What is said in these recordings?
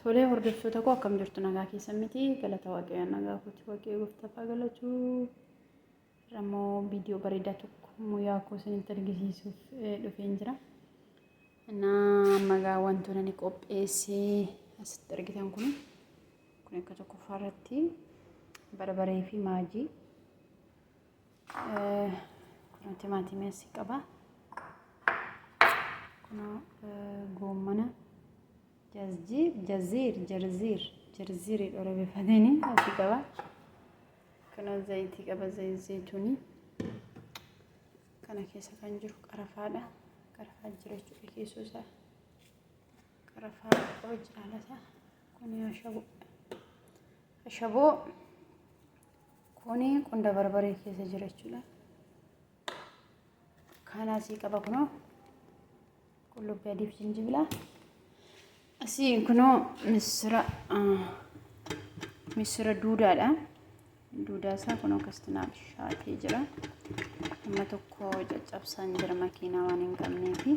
Tolee hordoftoota koo akkam jirtu nagaa keessa miti galata waaqayyoon nagaa kooti waaqayyo gooftaaf haa galatu ramoo viidiyoo bareedaa tokko muyaa koo isinitti argisiisuuf dhufeen jira. Nagaa wantoota ni qopheessee asitti argitan kun akka tokko faarratti barbaree fi maajii timaatimii asii qaba. Gommana جرزير الأوروبي فهذيني أشي كوا كنا زيتي كبا زي زيتوني كنا كيسة كنجر كرفادة كرفاد جريش كيسوسا كرفاد أوج على سا كوني أشبو كوني كندا بربري كيسة جريش لا كنا سي كبا كنو كله بيدي في جنجبلا أسي كنو مصر دودا لا دودا سا كنو كستنا بشاتي جرا أما تكو جاب سانجر ماكينة وانين كمني في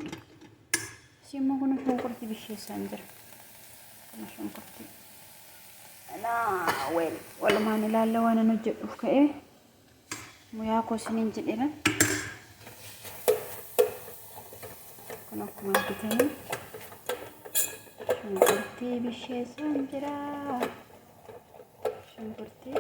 أسي ما كنو شنكرتي بشي سانجر كنو شنكرتي أنا ولا ما نلالا وانا نجد وكأي مياكو سنين جديرا كنو كمان كتير شنكرتي بشي سانجرا شنكرتي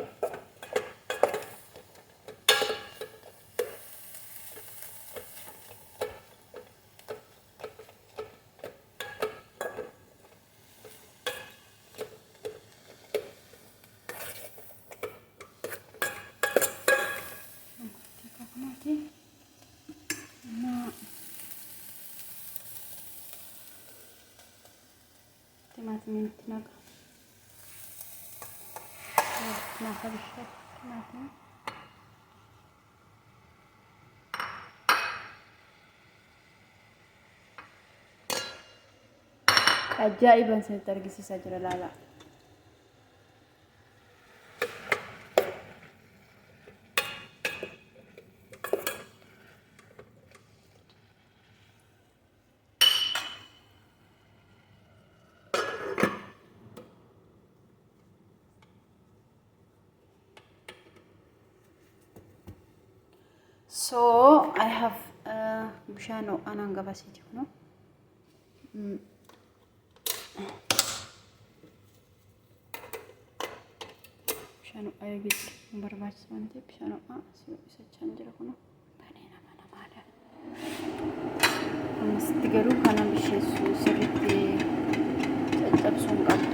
تماثيل تناقة ناخذ الشط تماثيل عجائبا سنترقسي سجرة لا So I have bishano ananga basiti kuno bishano ayagit barbach sante bishano si isa chanjira kuno banena mana mada stigaru kana bishesu sirritti caccabsuun qabdu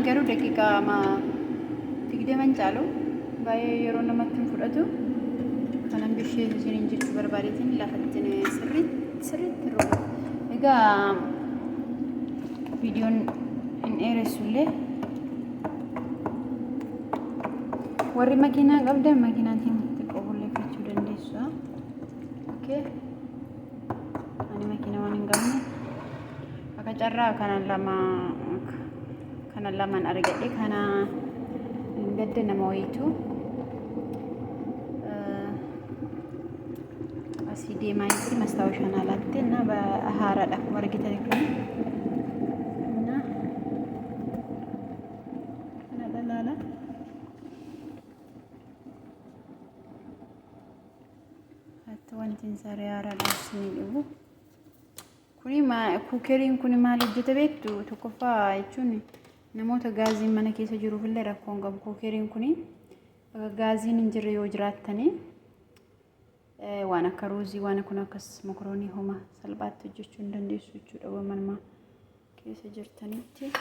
garuu daqiiqa ma tigdeeman caalu baay'ee yeroo namatti fudhatu kanan bishee isiniin jechuu barbaadeetiin lafatti sirriitti roga egaa viidiyoon hin dheeressullee warri makiinaa qabdan makiinaatiin xiqqoo bulleeffachuu dandeessu okay ani makiinaa waan hin qabne akka carraa kana lamaan argadhe kana gadda nama wayitu asii deemaa jirti mastaawashaan alaatti na haaraadha akkuma argitan kun na kana dalaala hatta wanti saree haaraadha isinii dhufu kuni kuukeriin kun maal hojjeta beektu tokkoffaa jechuun namoota gaaziin mana keessa jiruuf illee rakkoon qabu kuukeriin kun gaaziin hin jirre yoo jiraattanii waan akka ruuzii waan kun akkas mokoroonii homa salphaatti hojjechuu hin dandeessu jechuudha waanuma keessa jirtanitti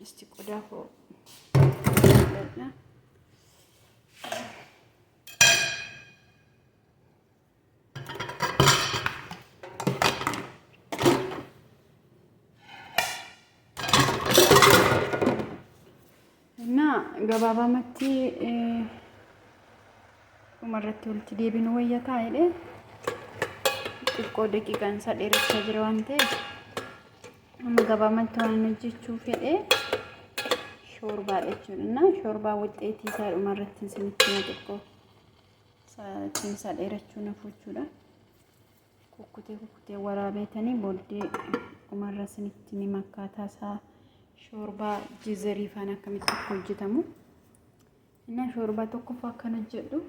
isti qodaa koo gabaabamatti umarratti walitti deebinu wayyataa jedhe xiqqoo daqiiqaan isaa dheerachaa jira waan ta'eef amma gabaamatti waan hojjechuu fedhe shorbaa jechuudha. Shorbaa wuxxeetii isaa dhumarratti isinitti hima xiqqoo sa'aatiin isaa dheerachuu nafu jechuudha. Kukkutee waraabetanii booddee dhumarra isinitti ni makkaataa isaa shorbaa jizarii faana akkamitti hojjetamu. Innaa shorbaa tokkoffaa akkan hojjedhu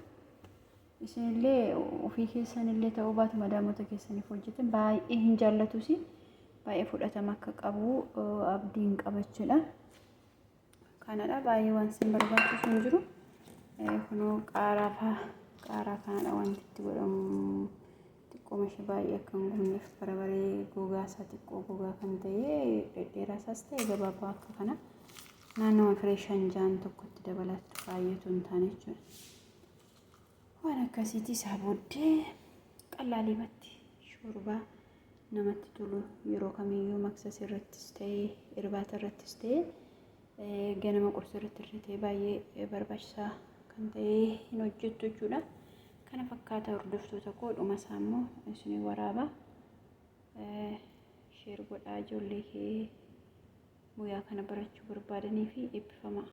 isinillee ofii keessanillee ta'uu baatu madaamota keessaniif hojjetan baay'ee hin jaallatusi. Baay'ee fudhatama akka qabu abdiin qabachuudha. Kanadha baay'ee waan isin barbaachisu hin jiru. Kunoo qaaraa kanadha wanti itti godhamu. Xiqqoo mashii baay'ee akka hin gubneef barbaree gogaa isaa xiqqoo gogaa kan ta'e dhedheeraa isaas ta'e gabaabaa akka kana naannoo fireeshaan jaan tokkotti dabalattu baay'eetu hin taane jechuudha. Waan akkasiiti isaa booddee qallaaliimatti shorbaa namatti tolu yeroo kamiyyuu maksasa irrattis ta'ee irbaata irrattis ta'ee ganama qursa irratti ta'ee baay'ee barbaachisaa kan ta'e hin hojjettu jechuudha. Kana fakkaata hordoftoota koo dhuma isaa immoo isin waraaba sheer godhaa ijoollee kee guyyaa kana barachuu barbaadanii fi eebbifama.